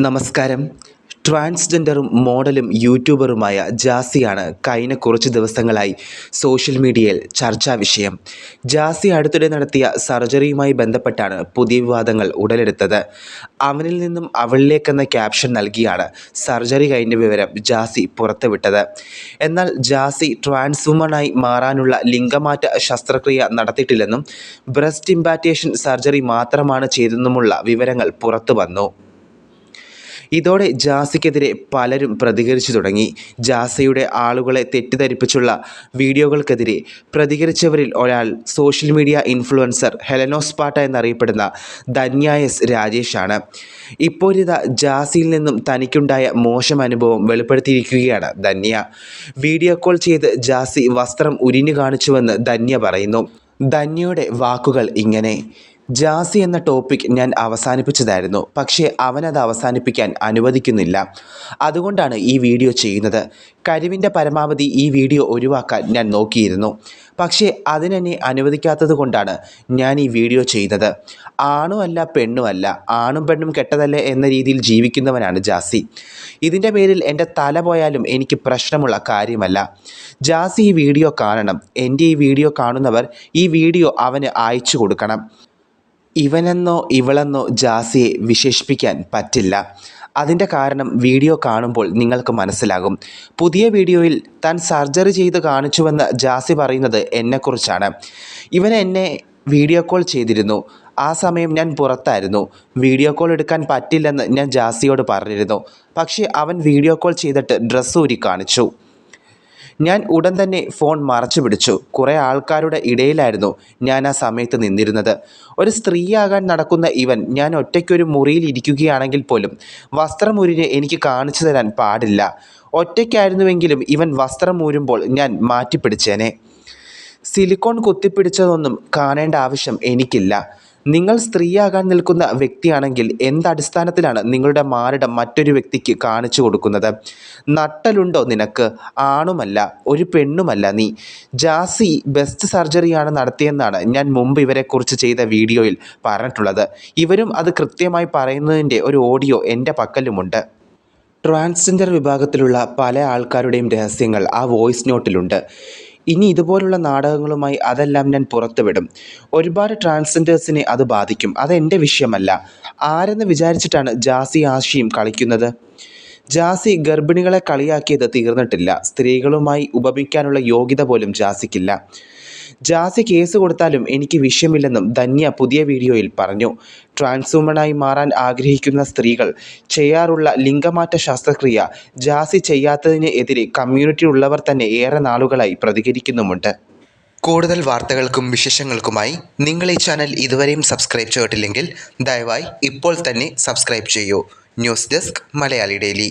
നമസ്കാരം. ട്രാൻസ്ജെൻഡറും മോഡലും യൂട്യൂബറുമായ ജാസിയാണ് കഴിഞ്ഞ കുറച്ച് ദിവസങ്ങളായി സോഷ്യൽ മീഡിയയിൽ ചർച്ചാ വിഷയം. ജാസി അടുത്തിടെ നടത്തിയ സർജറിയുമായി ബന്ധപ്പെട്ടാണ് പുതിയ വിവാദങ്ങൾ ഉടലെടുത്തത്. അവനിൽ നിന്നും അവളിലേക്കെന്ന ക്യാപ്ഷൻ നൽകിയാണ് സർജറി കഴിഞ്ഞ വിവരം ജാസി പുറത്തുവിട്ടത്. എന്നാൽ ജാസി ട്രാൻസ് വുമണായി മാറാനുള്ള ലിംഗമാറ്റ ശസ്ത്രക്രിയ നടത്തിയിട്ടില്ലെന്നും ബ്രസ്റ്റ് ഇംപ്ലാന്റേഷൻ സർജറി മാത്രമാണ് ചെയ്തതെന്നുമുള്ള വിവരങ്ങൾ പുറത്തുവന്നു. ഇതോടെ ജാസിക്കെതിരെ പലരും പ്രതികരിച്ചു തുടങ്ങി. ജാസിയുടെ ആളുകളെ തെറ്റിദ്ധരിപ്പിച്ചുള്ള വീഡിയോകൾക്കെതിരെ പ്രതികരിച്ചവരിൽ ഒരാൾ സോഷ്യൽ മീഡിയ ഇൻഫ്ലുവൻസർ ഹെലനോസ്പാട്ട എന്നറിയപ്പെടുന്ന ധന്യ എസ് രാജേഷാണ്. ഇപ്പോഴിതാ ജാസിയിൽ നിന്നും തനിക്കുണ്ടായ മോശം അനുഭവം വെളിപ്പെടുത്തിയിരിക്കുകയാണ് ധന്യ. വീഡിയോ കോൾ ചെയ്ത് ജാസി വസ്ത്രം ഉരിഞ്ഞു കാണിച്ചുവെന്ന് ധന്യ പറയുന്നു. ധന്യയുടെ വാക്കുകൾ ഇങ്ങനെ: ജാസി എന്ന ടോപ്പിക് ഞാൻ അവസാനിപ്പിച്ചതായിരുന്നു, പക്ഷേ അവനത് അവസാനിപ്പിക്കാൻ അനുവദിക്കുന്നില്ല. അതുകൊണ്ടാണ് ഈ വീഡിയോ ചെയ്യുന്നത്. കഴിവിൻ്റെ പരമാവധി ഈ വീഡിയോ ഒഴിവാക്കാൻ ഞാൻ നോക്കിയിരുന്നു, പക്ഷേ അതിനെന്നെ അനുവദിക്കാത്തത് കൊണ്ടാണ് ഞാൻ ഈ വീഡിയോ ചെയ്യുന്നത്. ആണുമല്ല പെണ്ണുമല്ല, ആണും പെണ്ണും കെട്ടതല്ലേ എന്ന രീതിയിൽ ജീവിക്കുന്നവനാണ് ജാസി. ഇതിൻ്റെ പേരിൽ എൻ്റെ തല പോയാലും എനിക്ക് പ്രശ്നമുള്ള കാര്യമല്ല. ജാസി ഈ വീഡിയോ കാണണം. എൻ്റെ ഈ വീഡിയോ കാണുന്നവർ ഈ വീഡിയോ അവന് അയച്ചു കൊടുക്കണം. ഇവനെന്നോ ഇവളെന്നോ ജാസിയെ വിശേഷിപ്പിക്കാൻ പറ്റില്ല. അതിൻ്റെ കാരണം വീഡിയോ കാണുമ്പോൾ നിങ്ങൾക്ക് മനസ്സിലാകും. പുതിയ വീഡിയോയിൽ താൻ സർജറി ചെയ്ത് കാണിച്ചുവെന്ന് ജാസി പറയുന്നത് എന്നെക്കുറിച്ചാണ്. ഇവൻ എന്നെ വീഡിയോ കോൾ ചെയ്തിരുന്നു. ആ സമയം ഞാൻ പുറത്തായിരുന്നു. വീഡിയോ കോൾ എടുക്കാൻ പറ്റില്ലെന്ന് ഞാൻ ജാസിയോട് പറഞ്ഞിരുന്നു. പക്ഷേ അവൻ വീഡിയോ കോൾ ചെയ്തിട്ട് ഡ്രസ്സ് ഊരി കാണിച്ചു. ഞാൻ ഉടൻ തന്നെ ഫോൺ മറച്ചു പിടിച്ചു. കുറേ ആൾക്കാരുടെ ഇടയിലായിരുന്നു ഞാൻ ആ സമയത്ത് നിന്നിരുന്നത്. ഒരു സ്ത്രീയാകാൻ നടക്കുന്ന ഇവൻ ഞാൻ ഒറ്റയ്ക്കൊരു മുറിയിൽ ഇരിക്കുകയാണെങ്കിൽ പോലും വസ്ത്രം ഉരിഞ്ഞ് എനിക്ക് കാണിച്ചു തരാൻ പാടില്ല. ഒറ്റയ്ക്കായിരുന്നുവെങ്കിലും ഇവൻ വസ്ത്രം ഊരുമ്പോൾ ഞാൻ മാറ്റിപ്പിടിച്ചേനെ. സിലിക്കോൺ കുത്തിപ്പിടിച്ചതൊന്നും കാണേണ്ട ആവശ്യം എനിക്കില്ല. നിങ്ങൾ സ്ത്രീയാകാൻ നിൽക്കുന്ന വ്യക്തിയാണെങ്കിൽ എന്തടിസ്ഥാനത്തിലാണ് നിങ്ങളുടെ മാറിടം മറ്റൊരു വ്യക്തിക്ക് കാണിച്ചു കൊടുക്കുന്നത്? നട്ടലുണ്ടോ നിനക്ക്? ആണുമല്ല, ഒരു പെണ്ണുമല്ല നീ. ജാസി ബെസ്റ്റ് സർജറിയാണ് നടത്തിയെന്നാണ് ഞാൻ മുമ്പ് ഇവരെക്കുറിച്ച് ചെയ്ത വീഡിയോയിൽ പറഞ്ഞിട്ടുള്ളത്. ഇവരും അത് കൃത്യമായി പറയുന്നതിൻ്റെ ഒരു ഓഡിയോ എൻ്റെ പക്കലുമുണ്ട്. ട്രാൻസ്ജെൻഡർ വിഭാഗത്തിലുള്ള പല ആൾക്കാരുടെയും രഹസ്യങ്ങൾ ആ വോയിസ് നോട്ടിലുണ്ട്. ഇനി ഇതുപോലുള്ള നാടകങ്ങളുമായി അതെല്ലാം ഞാൻ പുറത്തുവിടും. ഒരുപാട് ട്രാൻസ്ജെൻഡേഴ്സിനെ അത് ബാധിക്കും. അതെൻ്റെ വിഷയമല്ല. ആരെന്ന് വിചാരിച്ചിട്ടാണ് ജാസി ആശയും കളിക്കുന്നത്? ജാസി ഗർഭിണികളെ കളിയാക്കിയത് തീർന്നിട്ടില്ല. സ്ത്രീകളുമായി ഉപമിക്കാനുള്ള യോഗ്യത പോലും ജാസിക്കില്ല. ജാസി കേസ് കൊടുത്താലും എനിക്ക് വിഷയമില്ലെന്നും ധന്യ പുതിയ വീഡിയോയിൽ പറഞ്ഞു. ട്രാൻസ് വുമണായി മാറാൻ ആഗ്രഹിക്കുന്ന സ്ത്രീകൾ ചെയ്യാറുള്ള ലിംഗമാറ്റ ശസ്ത്രക്രിയ ജാസി ചെയ്യാത്തതിന് എതിരെ കമ്മ്യൂണിറ്റിയിലുള്ളവർ തന്നെ ഏറെ നാളുകളായി പ്രതികരിക്കുന്നുമുണ്ട്. കൂടുതൽ വാർത്തകൾക്കും വിശേഷങ്ങൾക്കുമായി നിങ്ങൾ ഈ ചാനൽ ഇതുവരെയും സബ്സ്ക്രൈബ് ചെയ്തിട്ടില്ലെങ്കിൽ ദയവായി ഇപ്പോൾ തന്നെ സബ്സ്ക്രൈബ് ചെയ്യൂ. News desk Malayali daily.